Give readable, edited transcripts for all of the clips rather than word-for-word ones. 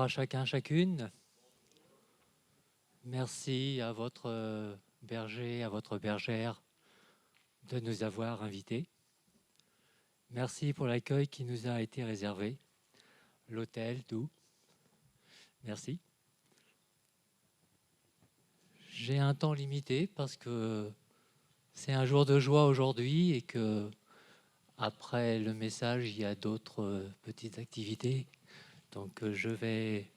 à chacun, chacune. Merci à votre berger, à votre bergère de nous avoir invités. Merci pour l'accueil qui nous a été réservé. L'hôtel, tout. Merci. J'ai un temps limité parce que c'est un jour de joie aujourd'hui et que après le message, il y a d'autres petites activités. Donc je vais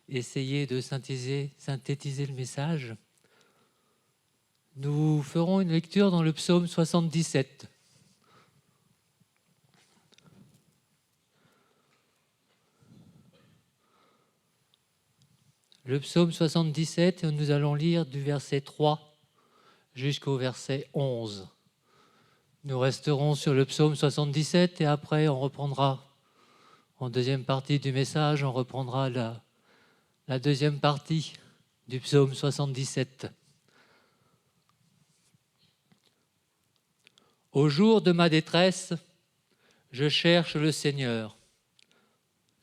essayer de synthétiser le message. Nous ferons une lecture dans le psaume 77. Le psaume 77, nous allons lire du verset 3 jusqu'au verset 11. Nous resterons sur le psaume 77 et après on reprendra, en deuxième partie du message, on reprendra la deuxième partie du psaume 77. Au jour de ma détresse, je cherche le Seigneur.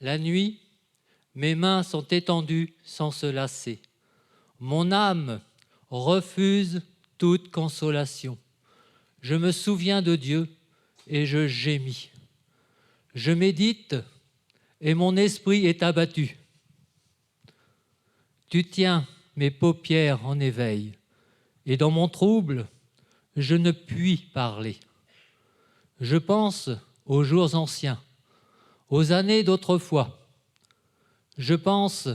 La nuit, mes mains sont étendues sans se lasser. Mon âme refuse toute consolation. Je me souviens de Dieu et je gémis. Je médite et mon esprit est abattu. Tu tiens mes paupières en éveil et dans mon trouble, je ne puis parler. Je pense aux jours anciens, aux années d'autrefois. Je pense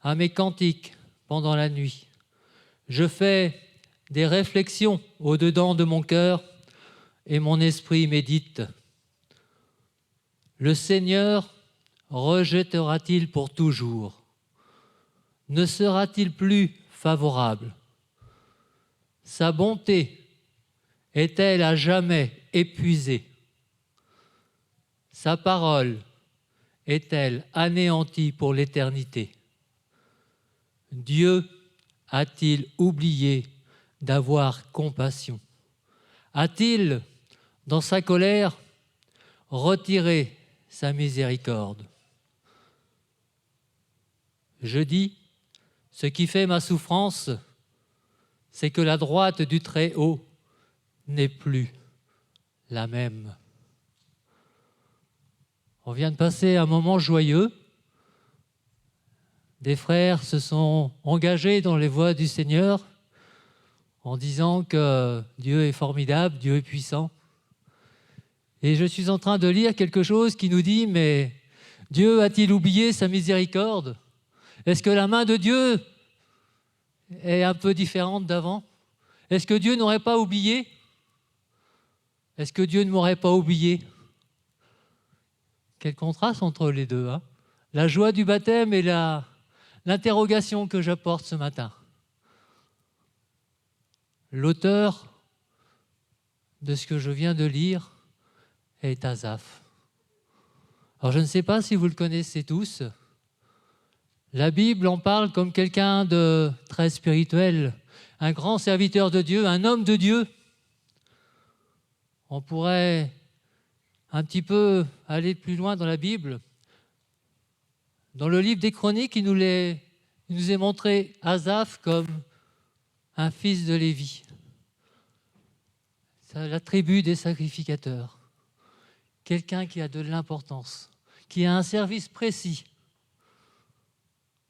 à mes cantiques pendant la nuit. Je fais des réflexions au-dedans de mon cœur et mon esprit médite. Le Seigneur rejettera-t-il pour toujours? Ne sera-t-il plus favorable? Sa bonté est-elle à jamais épuisée? Sa parole est-elle anéantie pour l'éternité? Dieu a-t-il oublié d'avoir compassion? A-t-il, dans sa colère, retiré sa miséricorde? Je dis, ce qui fait ma souffrance, c'est que la droite du Très-Haut n'est plus la même. On vient de passer un moment joyeux. Des frères se sont engagés dans les voies du Seigneur en disant que Dieu est formidable, Dieu est puissant. Et je suis en train de lire quelque chose qui nous dit, mais Dieu a-t-il oublié sa miséricorde? Est-ce que la main de Dieu est un peu différente d'avant? Est-ce que Dieu n'aurait pas oublié? Est-ce que Dieu ne m'aurait pas oublié? Quel contraste entre les deux, hein? La joie du baptême et l'interrogation que j'apporte ce matin. L'auteur de ce que je viens de lire est Asaph. Alors je ne sais pas si vous le connaissez tous. La Bible en parle comme quelqu'un de très spirituel, un grand serviteur de Dieu, un homme de Dieu. On pourrait un petit peu aller plus loin dans la Bible. Dans le livre des Chroniques, il nous est montré Asaph comme un fils de Lévi. C'est la tribu des sacrificateurs. Quelqu'un qui a de l'importance, qui a un service précis.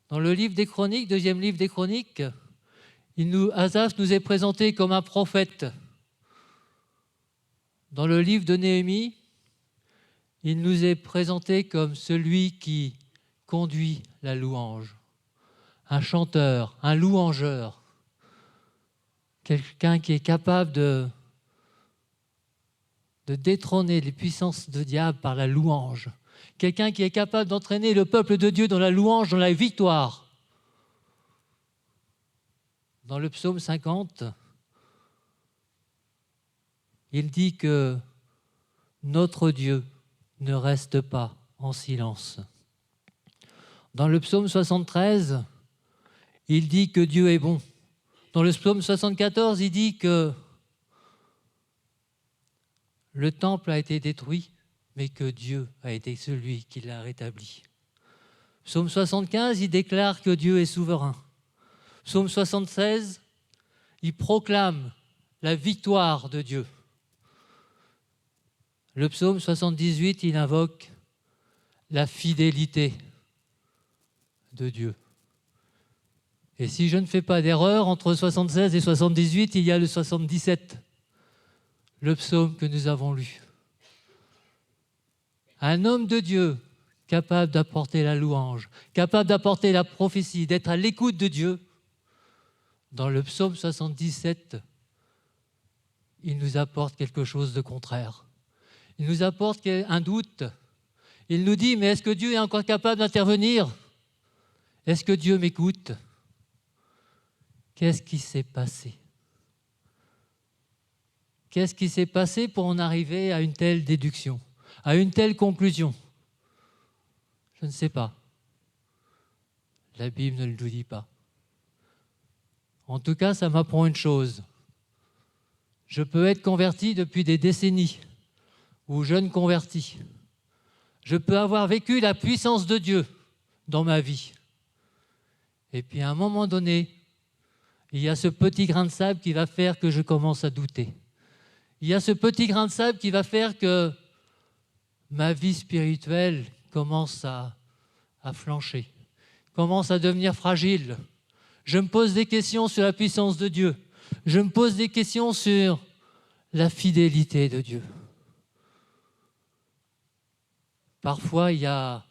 Dans le livre des Chroniques, deuxième livre des Chroniques, Asaph nous est présenté comme un prophète. Dans le livre de Néhémie, il nous est présenté comme celui qui conduit la louange. Un chanteur, un louangeur. Quelqu'un qui est capable de détrôner les puissances de diable par la louange. Quelqu'un qui est capable d'entraîner le peuple de Dieu dans la louange, dans la victoire. Dans le psaume 50, il dit que notre Dieu ne reste pas en silence. Dans le psaume 73, il dit que Dieu est bon. Dans le psaume 74, il dit que le temple a été détruit, mais que Dieu a été celui qui l'a rétabli. Psaume 75, il déclare que Dieu est souverain. Psaume 76, il proclame la victoire de Dieu. Le psaume 78, il invoque la fidélité de Dieu. Et si je ne fais pas d'erreur, entre 76 et 78, il y a le 77, le psaume que nous avons lu. Un homme de Dieu capable d'apporter la louange, capable d'apporter la prophétie, d'être à l'écoute de Dieu. Dans le psaume 77, il nous apporte quelque chose de contraire. Il nous apporte un doute. Il nous dit, mais est-ce que Dieu est encore capable d'intervenir? Est-ce que Dieu m'écoute? Qu'est-ce qui s'est passé? Qu'est-ce qui s'est passé pour en arriver à une telle déduction, à une telle conclusion? Je ne sais pas. La Bible ne le nous dit pas. En tout cas, ça m'apprend une chose. Je peux être converti depuis des décennies, ou jeune converti. Je peux avoir vécu la puissance de Dieu dans ma vie. Et puis à un moment donné, il y a ce petit grain de sable qui va faire que je commence à douter. Il y a ce petit grain de sable qui va faire que ma vie spirituelle commence à flancher, commence à devenir fragile. Je me pose des questions sur la puissance de Dieu. Je me pose des questions sur la fidélité de Dieu. Parfois, il y a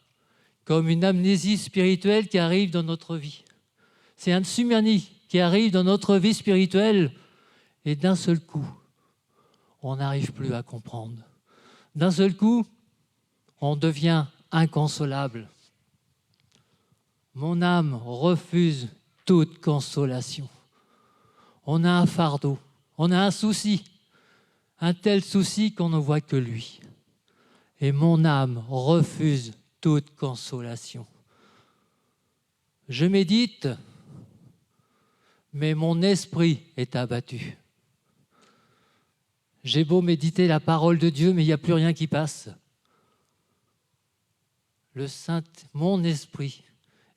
comme une amnésie spirituelle qui arrive dans notre vie. C'est un tsunami qui arrive dans notre vie spirituelle et d'un seul coup, on n'arrive plus à comprendre. D'un seul coup, on devient inconsolable. Mon âme refuse toute consolation. On a un fardeau, on a un souci, un tel souci qu'on ne voit que lui. Et mon âme refuse toute consolation. Je médite, mais mon esprit est abattu. J'ai beau méditer la parole de Dieu, mais il n'y a plus rien qui passe. Mon esprit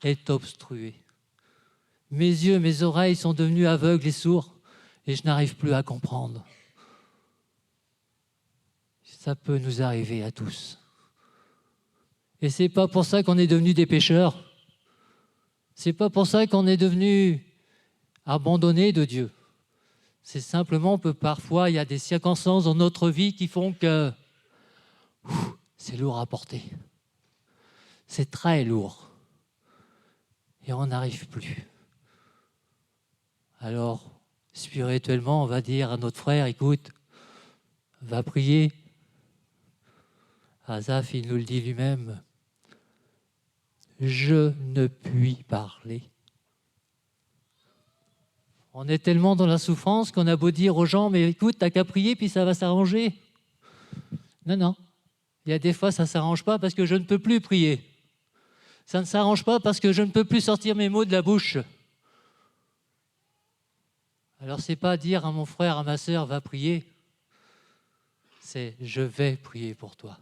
est obstrué. Mes yeux, mes oreilles sont devenus aveugles et sourds et je n'arrive plus à comprendre. Ça peut nous arriver à tous. Et c'est pas pour ça qu'on est devenus des pécheurs. C'est pas pour ça qu'on est devenus abandonnés de Dieu. C'est simplement que parfois, il y a des circonstances dans notre vie qui font que c'est lourd à porter. C'est très lourd. Et on n'arrive plus. Alors, spirituellement, on va dire à notre frère, écoute, va prier. Asaph, il nous le dit lui-même. Je ne puis parler. On est tellement dans la souffrance qu'on a beau dire aux gens, mais écoute, t'as qu'à prier, puis ça va s'arranger. Non. Il y a des fois, ça ne s'arrange pas parce que je ne peux plus prier. Ça ne s'arrange pas parce que je ne peux plus sortir mes mots de la bouche. Alors, ce n'est pas dire à mon frère, à ma sœur, va prier. C'est je vais prier pour toi.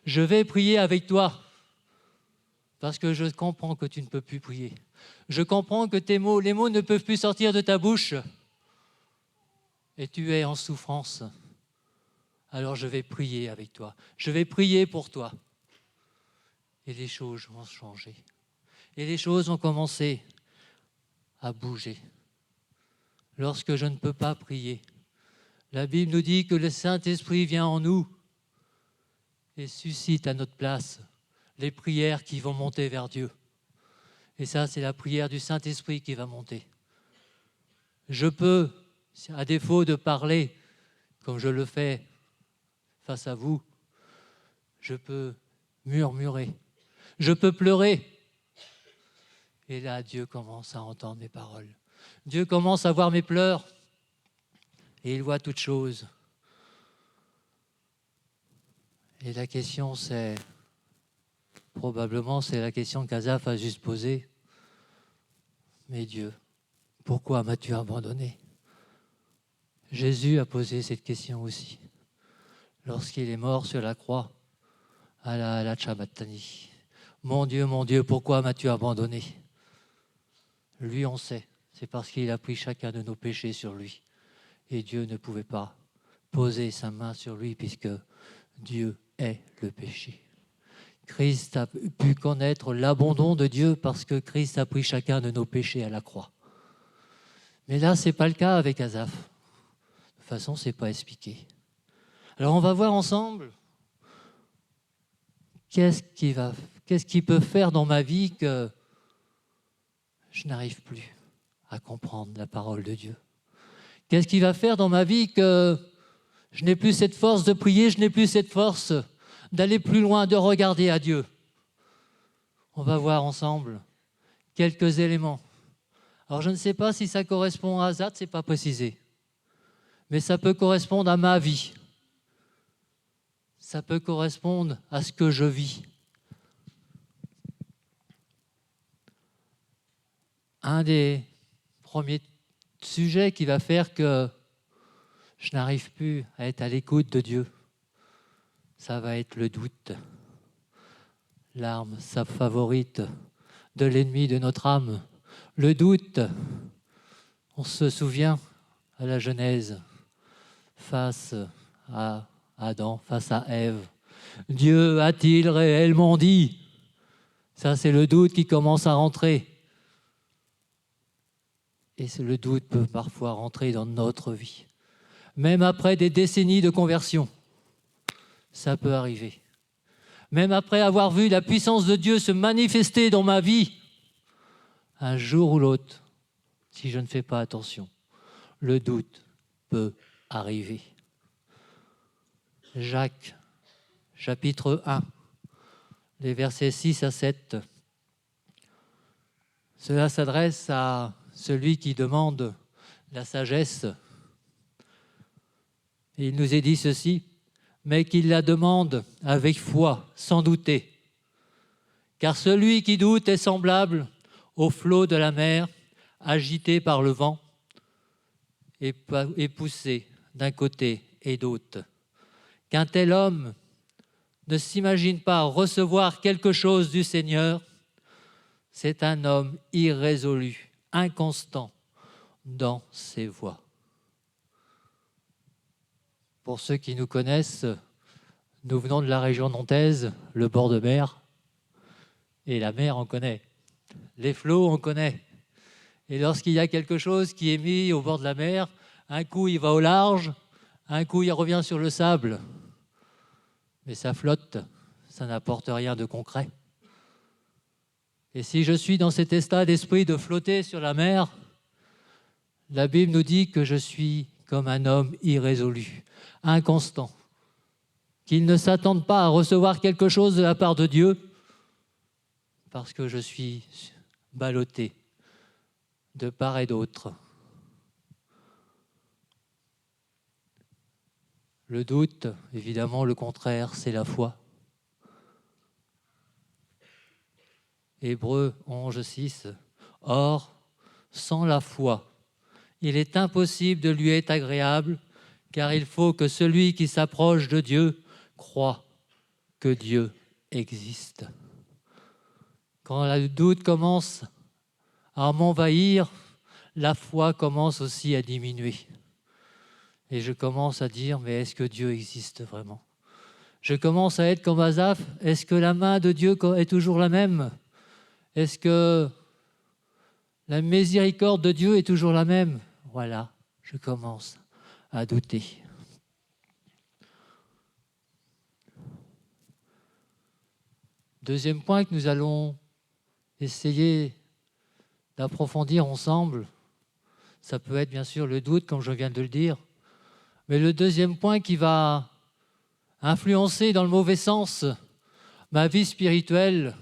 Je vais prier avec toi. Parce que je comprends que tu ne peux plus prier. Je comprends que les mots ne peuvent plus sortir de ta bouche. Et tu es en souffrance. Alors je vais prier avec toi. Je vais prier pour toi. Et les choses vont changer. Et les choses ont commencé à bouger. Lorsque je ne peux pas prier, la Bible nous dit que le Saint-Esprit vient en nous et suscite à notre place les prières qui vont monter vers Dieu. Et ça, c'est la prière du Saint-Esprit qui va monter. Je peux, à défaut de parler comme je le fais face à vous, je peux murmurer, je peux pleurer. Et là, Dieu commence à entendre mes paroles. Dieu commence à voir mes pleurs et il voit toutes choses. Et la question, c'est, probablement, c'est la question qu'Asaph a juste posée. Mais Dieu, pourquoi m'as-tu abandonné? Jésus a posé cette question aussi, lorsqu'il est mort sur la croix à la Tchabatani. mon Dieu, pourquoi m'as-tu abandonné ?» Lui, on sait, c'est parce qu'il a pris chacun de nos péchés sur lui. Et Dieu ne pouvait pas poser sa main sur lui puisque Dieu est le péché. Christ a pu connaître l'abandon de Dieu parce que Christ a pris chacun de nos péchés à la croix. Mais là, ce n'est pas le cas avec Asaph. De toute façon, ce n'est pas expliqué. Alors, on va voir ensemble qu'est-ce qu'il peut faire dans ma vie que je n'arrive plus à comprendre la parole de Dieu. Qu'est-ce qu'il va faire dans ma vie que je n'ai plus cette force de prier, je n'ai plus cette force d'aller plus loin, de regarder à Dieu. On va voir ensemble quelques éléments. Alors je ne sais pas si ça correspond à Asaph, ce n'est pas précisé. Mais ça peut correspondre à ma vie. Ça peut correspondre à ce que je vis. Un des premiers sujets qui va faire que je n'arrive plus à être à l'écoute de Dieu, ça va être le doute. L'arme favorite de l'ennemi de notre âme. Le doute, on se souvient à la Genèse, face à Adam, face à Ève. Dieu a-t-il réellement dit ? Ça, c'est le doute qui commence à rentrer. Et le doute peut parfois rentrer dans notre vie. Même après des décennies de conversion, ça peut arriver. Même après avoir vu la puissance de Dieu se manifester dans ma vie, un jour ou l'autre, si je ne fais pas attention, le doute peut arriver. Jacques, chapitre 1, les versets 6 à 7. Cela s'adresse à celui qui demande la sagesse. Et il nous est dit ceci, mais qu'il la demande avec foi, sans douter. Car celui qui doute est semblable au flot de la mer, agité par le vent et poussé d'un côté et d'autre. Qu'un tel homme ne s'imagine pas recevoir quelque chose du Seigneur, c'est un homme irrésolu, inconstant dans ses voies. Pour ceux qui nous connaissent, nous venons de la région nantaise, le bord de mer, et la mer, on connaît. Les flots, on connaît. Et lorsqu'il y a quelque chose qui est mis au bord de la mer, un coup, il va au large, un coup, il revient sur le sable. Mais ça flotte, ça n'apporte rien de concret. Et si je suis dans cet état d'esprit de flotter sur la mer, la Bible nous dit que je suis comme un homme irrésolu, inconstant, qu'il ne s'attende pas à recevoir quelque chose de la part de Dieu parce que je suis ballotté de part et d'autre. Le doute, évidemment, le contraire, c'est la foi. Hébreux 11, 6. Or, sans la foi, il est impossible de lui être agréable, car il faut que celui qui s'approche de Dieu croit que Dieu existe. Quand le doute commence à m'envahir, la foi commence aussi à diminuer. Et je commence à dire, mais est-ce que Dieu existe vraiment ? Je commence à être comme Asaph. Est-ce que la main de Dieu est toujours la même ? Est-ce que la miséricorde de Dieu est toujours la même ? Voilà, je commence à douter. Deuxième point que nous allons essayer d'approfondir ensemble, ça peut être bien sûr le doute, comme je viens de le dire, mais le deuxième point qui va influencer dans le mauvais sens ma vie spirituelle,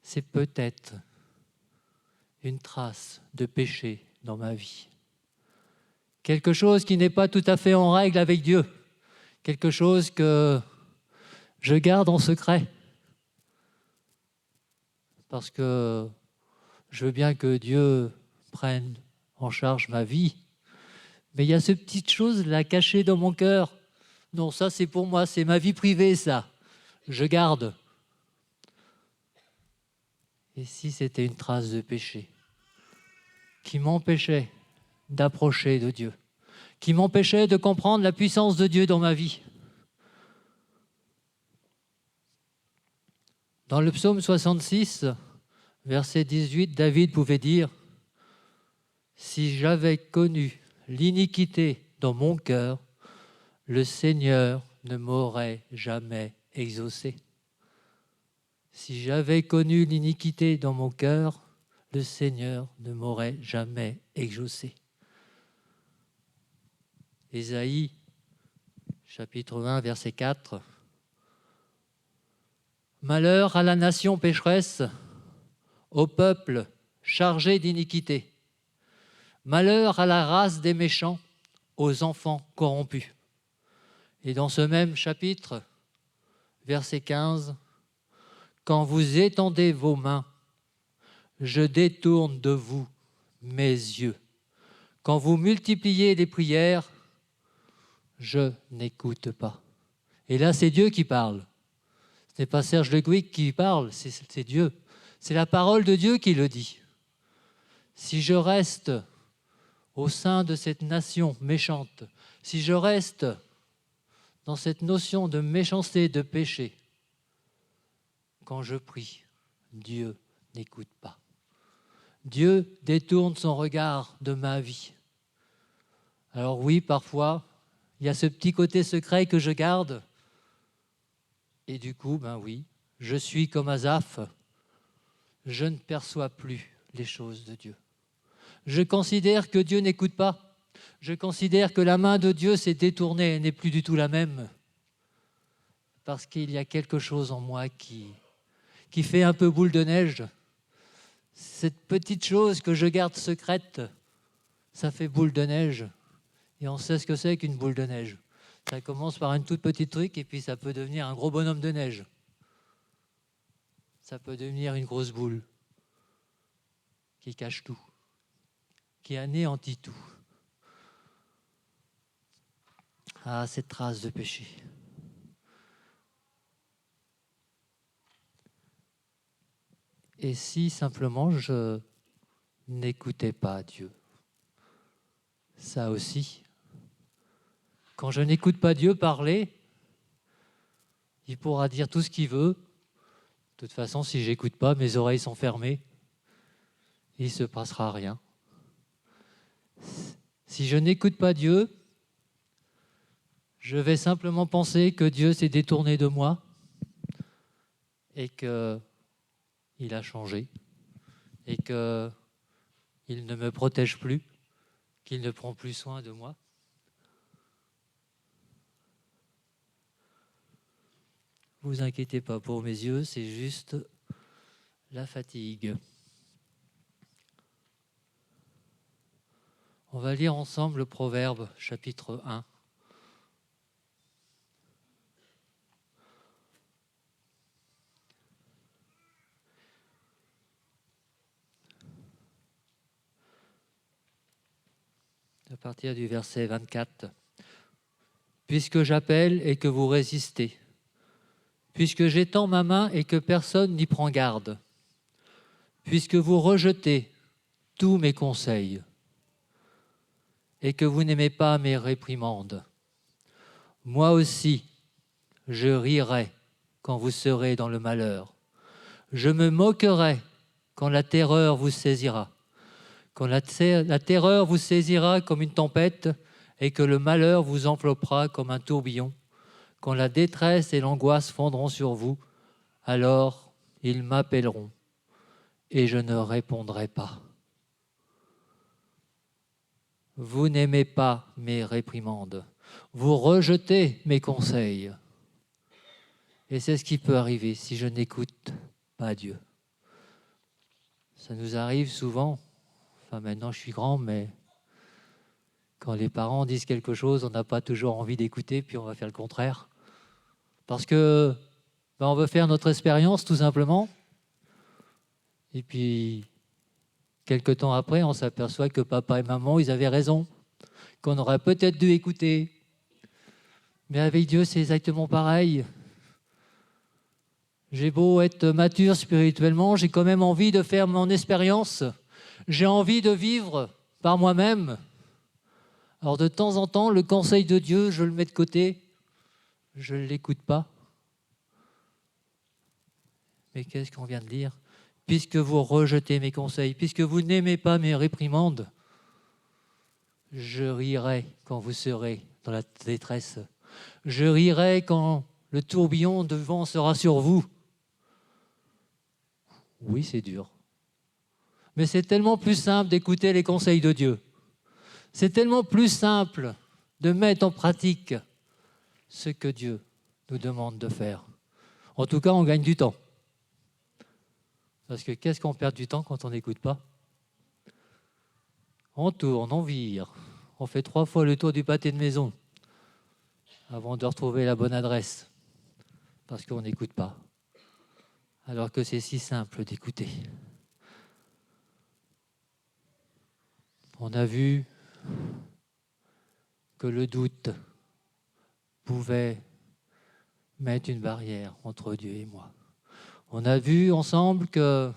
c'est peut-être une trace de péché dans ma vie. Quelque chose qui n'est pas tout à fait en règle avec Dieu, quelque chose que je garde en secret, parce que je veux bien que Dieu prenne en charge ma vie, mais il y a cette petite chose là cachée dans mon cœur. Non, ça c'est pour moi, c'est ma vie privée, ça. Je garde. Et si c'était une trace de péché qui m'empêchait d'approcher de Dieu, qui m'empêchait de comprendre la puissance de Dieu dans ma vie? Dans le psaume 66, verset 18, David pouvait dire « Si j'avais connu l'iniquité dans mon cœur, le Seigneur ne m'aurait jamais exaucé. » Si j'avais connu l'iniquité dans mon cœur, le Seigneur ne m'aurait jamais exaucé. Ésaïe, chapitre 1, verset 4. Malheur à la nation pécheresse, au peuple chargé d'iniquité. Malheur à la race des méchants, aux enfants corrompus. Et dans ce même chapitre, verset 15, quand vous étendez vos mains, je détourne de vous mes yeux. Quand vous multipliez les prières, je n'écoute pas. Et là, c'est Dieu qui parle. Ce n'est pas Serge Le Guic qui parle, c'est Dieu. C'est la parole de Dieu qui le dit. Si je reste au sein de cette nation méchante, si je reste dans cette notion de méchanceté, de péché, quand je prie, Dieu n'écoute pas. Dieu détourne son regard de ma vie. Alors oui, parfois, il y a ce petit côté secret que je garde. Et du coup, ben oui, je suis comme Asaph. Je ne perçois plus les choses de Dieu. Je considère que Dieu n'écoute pas. Je considère que la main de Dieu s'est détournée et n'est plus du tout la même. Parce qu'il y a quelque chose en moi qui fait un peu boule de neige. Cette petite chose que je garde secrète, ça fait boule de neige. Et on sait ce que c'est qu'une boule de neige. Ça commence par un tout petit truc et puis ça peut devenir un gros bonhomme de neige. Ça peut devenir une grosse boule qui cache tout, qui anéantit tout. Ah, cette trace de péché. Et si simplement je n'écoutais pas Dieu? Ça aussi. Quand je n'écoute pas Dieu parler, il pourra dire tout ce qu'il veut. De toute façon, si je n'écoute pas, mes oreilles sont fermées. Il ne se passera rien. Si je n'écoute pas Dieu, je vais simplement penser que Dieu s'est détourné de moi et qu'il a changé et qu'il ne me protège plus, qu'il ne prend plus soin de moi. Ne vous inquiétez pas pour mes yeux, c'est juste la fatigue. On va lire ensemble le Proverbe, chapitre 1. À partir du verset 24. « Puisque j'appelle et que vous résistez, puisque j'étends ma main et que personne n'y prend garde, puisque vous rejetez tous mes conseils et que vous n'aimez pas mes réprimandes, moi aussi, je rirai quand vous serez dans le malheur. Je me moquerai quand la terreur vous saisira. Quand la terreur vous saisira comme une tempête et que le malheur vous enveloppera comme un tourbillon, quand la détresse et l'angoisse fondront sur vous, alors ils m'appelleront et je ne répondrai pas. Vous n'aimez pas mes réprimandes, vous rejetez mes conseils. Et c'est ce qui peut arriver si je n'écoute pas Dieu. Ça nous arrive souvent, enfin maintenant je suis grand, mais quand les parents disent quelque chose, on n'a pas toujours envie d'écouter, puis on va faire le contraire. Parce que on veut faire notre expérience tout simplement. Et puis, quelque temps après, on s'aperçoit que papa et maman, ils avaient raison, qu'on aurait peut-être dû écouter. Mais avec Dieu, c'est exactement pareil. J'ai beau être mature spirituellement, j'ai quand même envie de faire mon expérience. J'ai envie de vivre par moi-même. Alors de temps en temps, le conseil de Dieu, je le mets de côté, je ne l'écoute pas. Mais qu'est-ce qu'on vient de dire? Puisque vous rejetez mes conseils, puisque vous n'aimez pas mes réprimandes, je rirai quand vous serez dans la détresse. Je rirai quand le tourbillon de vent sera sur vous. Oui, c'est dur. Mais c'est tellement plus simple d'écouter les conseils de Dieu. C'est tellement plus simple de mettre en pratique ce que Dieu nous demande de faire. En tout cas, on gagne du temps. Parce que qu'est-ce qu'on perd du temps quand on n'écoute pas? On tourne, on vire, on fait 3 fois le tour du pâté de maison avant de retrouver la bonne adresse. Parce qu'on n'écoute pas. Alors que c'est si simple d'écouter. On a vu que le doute pouvait mettre une barrière entre Dieu et moi. On a vu ensemble que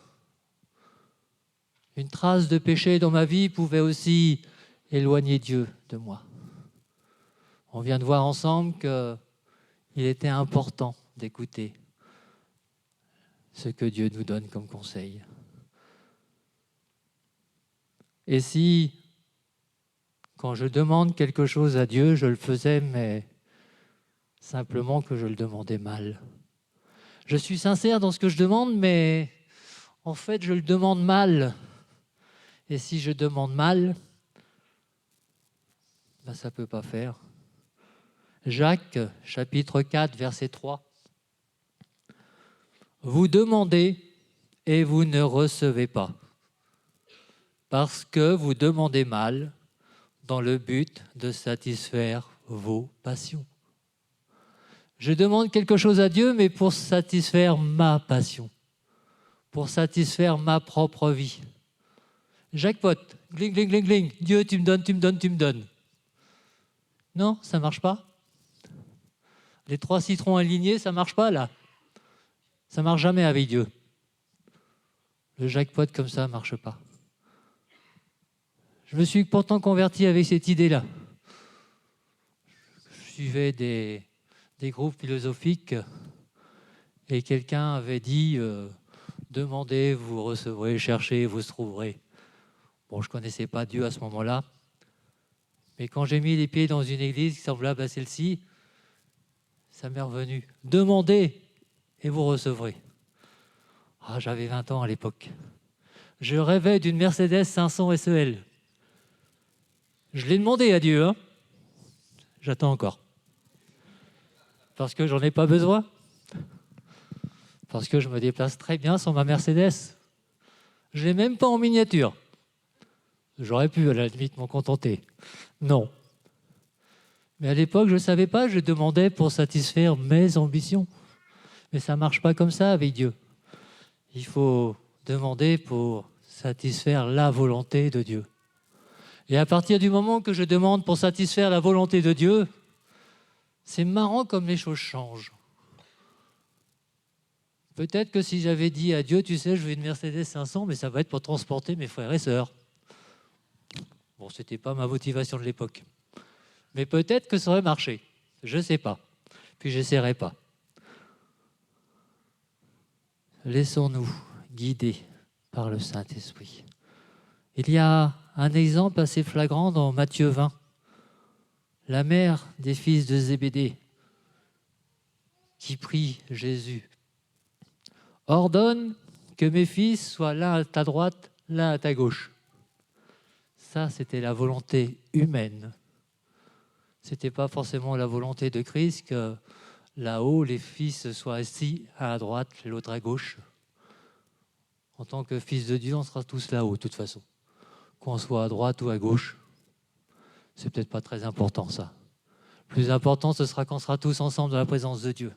une trace de péché dans ma vie pouvait aussi éloigner Dieu de moi. On vient de voir ensemble qu'il était important d'écouter ce que Dieu nous donne comme conseil. Et si, quand je demande quelque chose à Dieu, je le faisais, mais simplement que je le demandais mal. Je suis sincère dans ce que je demande, mais en fait, je le demande mal. Et si je demande mal, ça ne peut pas faire. Jacques, chapitre 4, verset 3. Vous demandez et vous ne recevez pas, parce que vous demandez mal dans le but de satisfaire vos passions. Je demande quelque chose à Dieu, mais pour satisfaire ma passion, pour satisfaire ma propre vie. Jackpot, gling, gling, gling, gling. Dieu, tu me donnes, tu me donnes, tu me donnes. Non, ça ne marche pas. Les 3 citrons alignés, ça ne marche pas là. Ça ne marche jamais avec Dieu. Le jackpot comme ça ne marche pas. Je me suis pourtant converti avec cette idée-là. Je suivais des groupes philosophiques et quelqu'un avait dit demandez, vous recevrez, cherchez, vous trouverez. Bon, je ne connaissais pas Dieu à ce moment-là, mais quand j'ai mis les pieds dans une église semblable à celle-ci, ça m'est revenu. Demandez et vous recevrez. Ah, j'avais 20 ans à l'époque. Je rêvais d'une Mercedes 500 SEL. Je l'ai demandé à Dieu, hein. J'attends encore. Parce que j'en ai pas besoin. Parce que je me déplace très bien sur ma Mercedes. Je l'ai même pas en miniature. J'aurais pu à la limite m'en contenter. Non. Mais à l'époque, je ne savais pas, je demandais pour satisfaire mes ambitions. Mais ça ne marche pas comme ça avec Dieu. Il faut demander pour satisfaire la volonté de Dieu. Et à partir du moment que je demande pour satisfaire la volonté de Dieu, c'est marrant comme les choses changent. Peut-être que si j'avais dit à Dieu, tu sais, je veux une Mercedes 500, mais ça va être pour transporter mes frères et sœurs. Bon, ce n'était pas ma motivation de l'époque. Mais peut-être que ça aurait marché. Je ne sais pas. Puis j'essaierai pas. Laissons-nous guider par le Saint-Esprit. Il y a un exemple assez flagrant dans Matthieu 20. La mère des fils de Zébédée qui prie Jésus. Ordonne que mes fils soient l'un à ta droite, l'un à ta gauche. Ça, c'était la volonté humaine. Ce n'était pas forcément la volonté de Christ que là-haut, les fils soient assis à droite et l'autre à gauche. En tant que fils de Dieu, on sera tous là-haut, de toute façon. Qu'on soit à droite ou à gauche, c'est peut-être pas très important, ça. Le plus important, ce sera qu'on sera tous ensemble dans la présence de Dieu.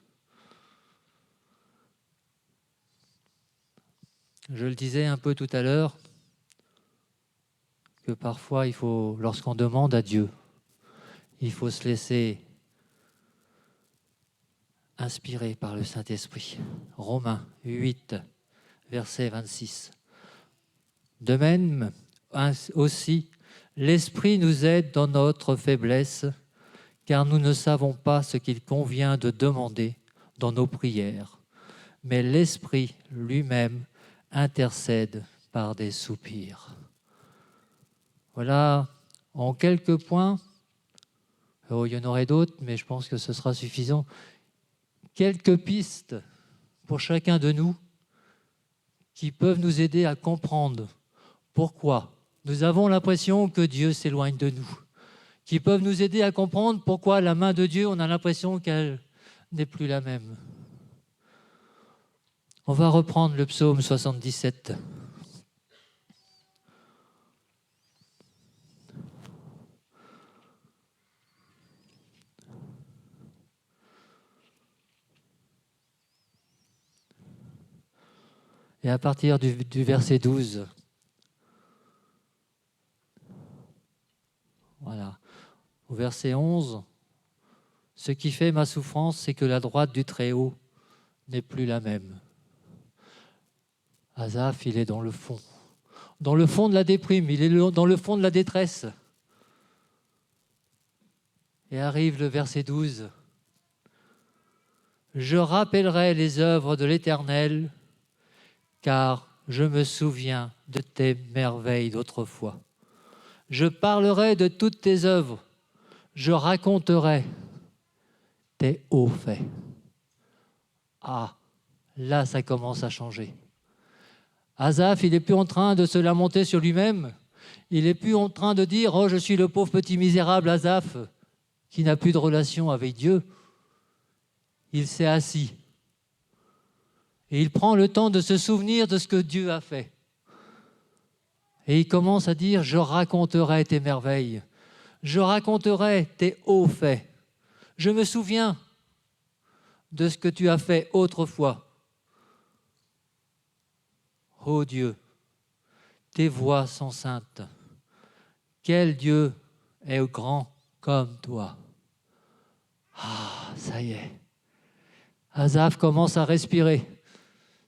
Je le disais un peu tout à l'heure, que parfois, il faut, lorsqu'on demande à Dieu, il faut se laisser inspiré par le Saint-Esprit. Romains 8, verset 26. De même, aussi, l'Esprit nous aide dans notre faiblesse, car nous ne savons pas ce qu'il convient de demander dans nos prières. Mais l'Esprit lui-même intercède par des soupirs. Voilà, en quelques points, il y en aurait d'autres, mais je pense que ce sera suffisant. Quelques pistes pour chacun de nous qui peuvent nous aider à comprendre pourquoi nous avons l'impression que Dieu s'éloigne de nous, qui peuvent nous aider à comprendre pourquoi la main de Dieu, on a l'impression qu'elle n'est plus la même. On va reprendre le psaume 77. Et à partir du verset 12, voilà, au verset 11, ce qui fait ma souffrance, c'est que la droite du Très-Haut n'est plus la même. Asaph, il est dans le fond de la déprime, il est dans le fond de la détresse. Et arrive le verset 12. Je rappellerai les œuvres de l'Éternel, car je me souviens de tes merveilles d'autrefois. Je parlerai de toutes tes œuvres, je raconterai tes hauts faits. Ah, là, ça commence à changer. Asaph, il n'est plus en train de se lamenter sur lui-même, il n'est plus en train de dire « Oh, je suis le pauvre petit misérable Asaph, qui n'a plus de relation avec Dieu ». Il s'est assis. Et il prend le temps de se souvenir de ce que Dieu a fait. Et il commence à dire « Je raconterai tes merveilles, je raconterai tes hauts faits. Je me souviens de ce que tu as fait autrefois. Ô Dieu, tes voies sont saintes. Quel Dieu est grand comme toi ?» Ah, ça y est. Asaph commence à respirer.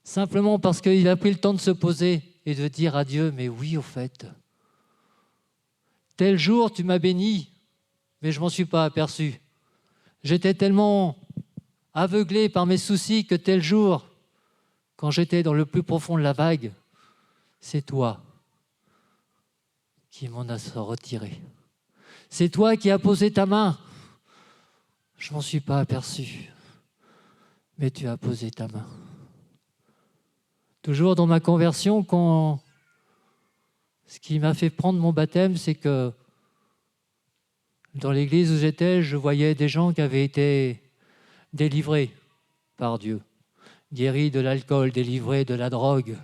Simplement parce qu'il a pris le temps de se poser et de dire à Dieu, mais oui, au fait, tel jour tu m'as béni, mais je ne m'en suis pas aperçu. J'étais tellement aveuglé par mes soucis que tel jour, quand j'étais dans le plus profond de la vague, c'est toi qui m'en as retiré. C'est toi qui as posé ta main. Je ne m'en suis pas aperçu, mais tu as posé ta main. Toujours dans ma conversion, ce qui m'a fait prendre mon baptême, c'est que dans l'église où j'étais, je voyais des gens qui avaient été délivrés par Dieu, guéris de l'alcool, délivrés de la drogue,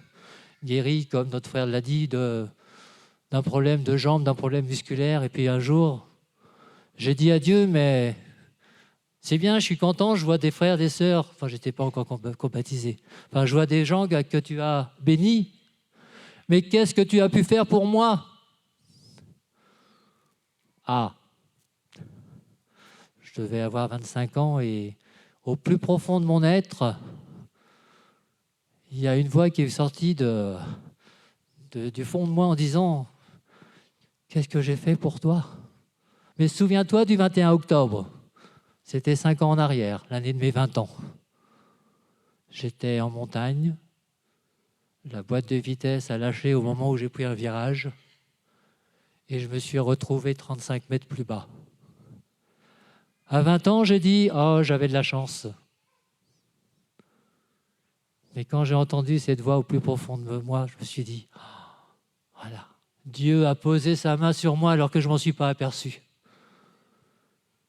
guéris, comme notre frère l'a dit, d'un problème de jambes, d'un problème musculaire. Et puis un jour, j'ai dit à Dieu, mais c'est bien, je suis content, je vois des frères, des sœurs, enfin, je n'étais pas encore baptisé. Enfin, je vois des gens que tu as bénis, mais qu'est-ce que tu as pu faire pour moi? Ah, je devais avoir 25 ans et au plus profond de mon être, il y a une voix qui est sortie du fond de moi en disant « Qu'est-ce que j'ai fait pour toi ?» Mais souviens-toi du 21 octobre. C'était 5 ans en arrière, l'année de mes 20 ans. J'étais en montagne. La boîte de vitesse a lâché au moment où j'ai pris un virage. Et je me suis retrouvé 35 mètres plus bas. À 20 ans, j'ai dit « Oh, j'avais de la chance ». Mais quand j'ai entendu cette voix au plus profond de moi, je me suis dit oh, « Voilà, Dieu a posé sa main sur moi alors que je ne m'en suis pas aperçu ».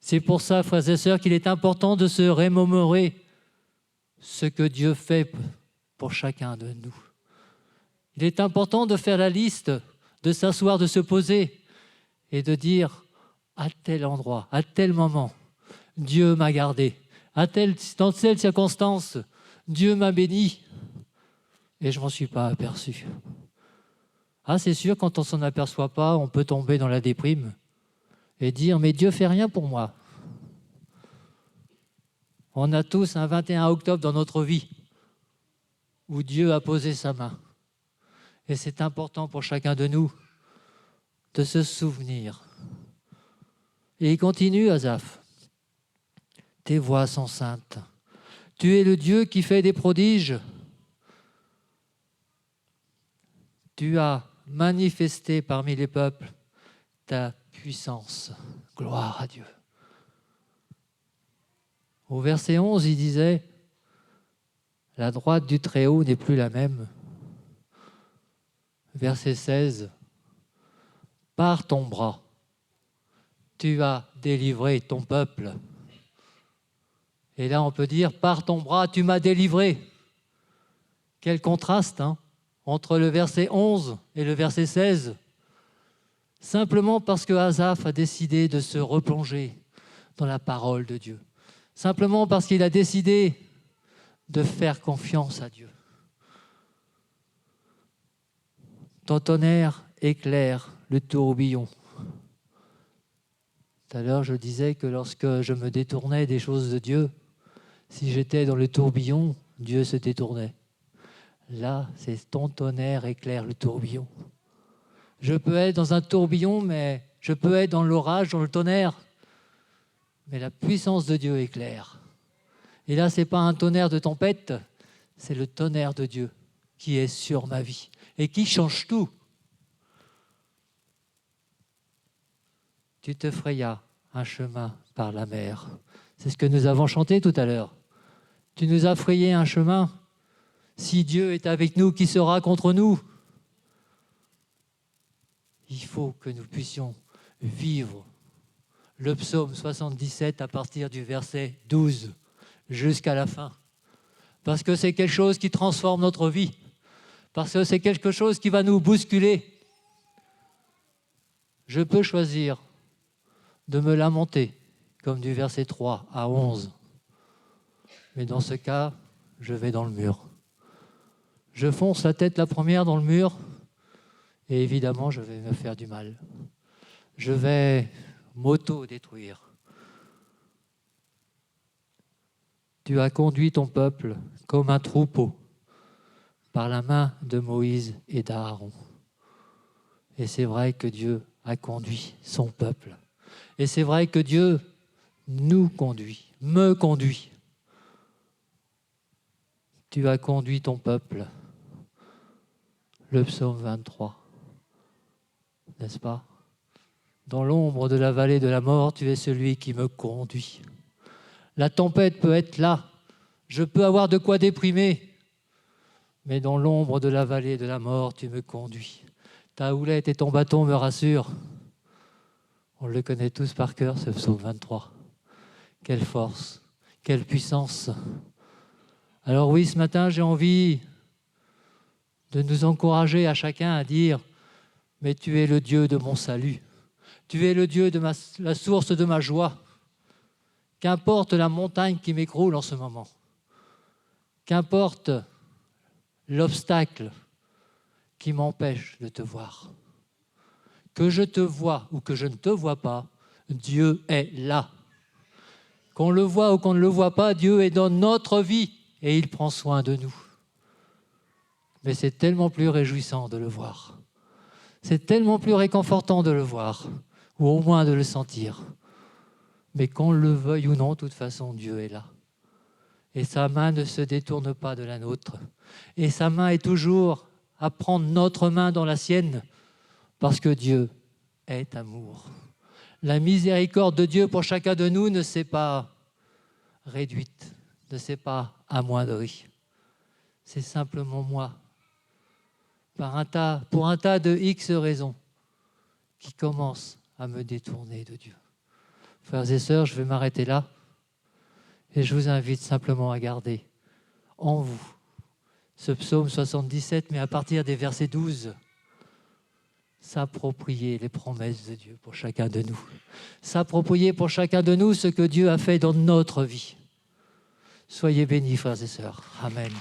C'est pour ça, frères et sœurs, qu'il est important de se remémorer ce que Dieu fait pour chacun de nous. Il est important de faire la liste, de s'asseoir, de se poser et de dire à tel endroit, à tel moment, Dieu m'a gardé. Dans telle circonstance, Dieu m'a béni et je ne m'en suis pas aperçu. Ah, c'est sûr, quand on ne s'en aperçoit pas, on peut tomber dans la déprime et dire « mais Dieu ne fait rien pour moi ». On a tous un 21 octobre dans notre vie où Dieu a posé sa main. Et c'est important pour chacun de nous de se souvenir. Et il continue, Asaph. Tes voies sont saintes. Tu es le Dieu qui fait des prodiges. Tu as manifesté parmi les peuples ta puissance. Gloire à Dieu. Au verset 11, il disait, la droite du Très-Haut n'est plus la même. Verset 16, par ton bras, tu as délivré ton peuple. Et là, on peut dire, par ton bras, tu m'as délivré. Quel contraste entre le verset 11 et le verset 16. Simplement parce que Asaph a décidé de se replonger dans la parole de Dieu. Simplement parce qu'il a décidé de faire confiance à Dieu. Ton tonnerre éclaire le tourbillon. Tout à l'heure, je disais que lorsque je me détournais des choses de Dieu, si j'étais dans le tourbillon, Dieu se détournait. Là, c'est ton tonnerre éclaire le tourbillon. Je peux être dans un tourbillon, mais je peux être dans l'orage, dans le tonnerre. Mais la puissance de Dieu éclaire. Et là, ce n'est pas un tonnerre de tempête, c'est le tonnerre de Dieu qui est sur ma vie et qui change tout. Tu te frayas un chemin par la mer. C'est ce que nous avons chanté tout à l'heure. Tu nous as frayé un chemin. Si Dieu est avec nous, qui sera contre nous? Il faut que nous puissions vivre le psaume 77 à partir du verset 12 jusqu'à la fin. Parce que c'est quelque chose qui transforme notre vie. Parce que c'est quelque chose qui va nous bousculer. Je peux choisir de me lamenter, comme du verset 3 à 11. Mais dans ce cas, je vais dans le mur. Je fonce la tête la première dans le mur et évidemment, je vais me faire du mal. Je vais m'auto-détruire. Tu as conduit ton peuple comme un troupeau par la main de Moïse et d'Aaron. Et c'est vrai que Dieu a conduit son peuple. Et c'est vrai que Dieu nous conduit, me conduit. Tu as conduit ton peuple. Le psaume 23, n'est-ce pas? Dans l'ombre de la vallée de la mort, tu es celui qui me conduit. La tempête peut être là, je peux avoir de quoi déprimer, mais dans l'ombre de la vallée de la mort, tu me conduis. Ta houlette et ton bâton me rassurent. On le connaît tous par cœur, ce psaume 23. Quelle force, quelle puissance. Alors oui, ce matin, j'ai envie de nous encourager à chacun à dire « Mais tu es le Dieu de mon salut, tu es le Dieu de la source de ma joie. Qu'importe la montagne qui m'écroule en ce moment, qu'importe l'obstacle qui m'empêche de te voir. Que je te vois ou que je ne te vois pas, Dieu est là. Qu'on le voit ou qu'on ne le voit pas, Dieu est dans notre vie et il prend soin de nous. Mais c'est tellement plus réjouissant de le voir. C'est tellement plus réconfortant de le voir, ou au moins de le sentir. Mais qu'on le veuille ou non, de toute façon, Dieu est là. Et sa main ne se détourne pas de la nôtre. Et sa main est toujours à prendre notre main dans la sienne, parce que Dieu est amour. La miséricorde de Dieu pour chacun de nous ne s'est pas réduite, ne s'est pas amoindrie. C'est simplement moi, pour un tas de X raisons, qui commence à me détourner de Dieu. Frères et sœurs, je vais m'arrêter là et je vous invite simplement à garder en vous ce psaume 77, mais à partir des versets 12, s'approprier les promesses de Dieu pour chacun de nous. S'approprier pour chacun de nous ce que Dieu a fait dans notre vie. Soyez bénis, frères et sœurs. Amen.